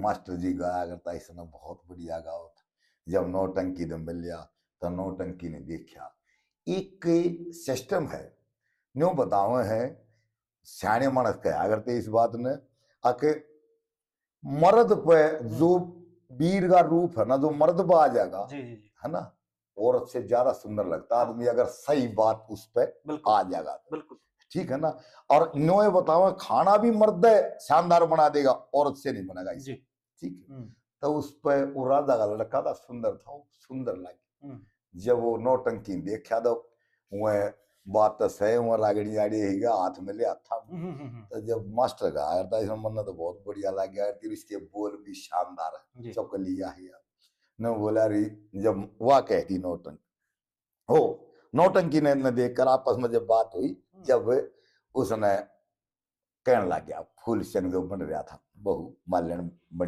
Master जी गाया करता इसने बहुत बढ़िया गाओ था। जब नौटंकी ने मिलिया तो नौटंकी ने देखा एक सिस्टम है न्यू बताओ है सियाने मानस कहा करते इस बात ने आके मर्द पे जो वीर का रूप है ना जो मर्द पे आ जाएगा जी जी जी है ना औरत से ज्यादा सुंदर लगता आदमी अगर सही बात उस पे बिल्कुल आ जाएगा तो। बिल्कुल ठीक है ना। और न्योय बताओ खाना भी मर्द शानदार बना देगा औरत से नहीं बनेगा जी इसे। ठीक है। तो उस पे वो राजा का लड़का था सुंदर था वो सुंदर लगे जब वो नौटंकी देखा तो वह बात तो सही वह रागड़ी आड़ी ही हाथ में लिया था। तो जब मास्टर का आया था इसमें मन तो बहुत बढ़िया लग गया इसके बोल भी शानदार है चौकलिया ही न बोला रही जब वह कहती नौटंकी हो नौटंकी ने न देखकर आपस में जब बात हुई जब उसने कहने लग गया फूल संग जो बन रहा था बहु माल्याण बढ़िया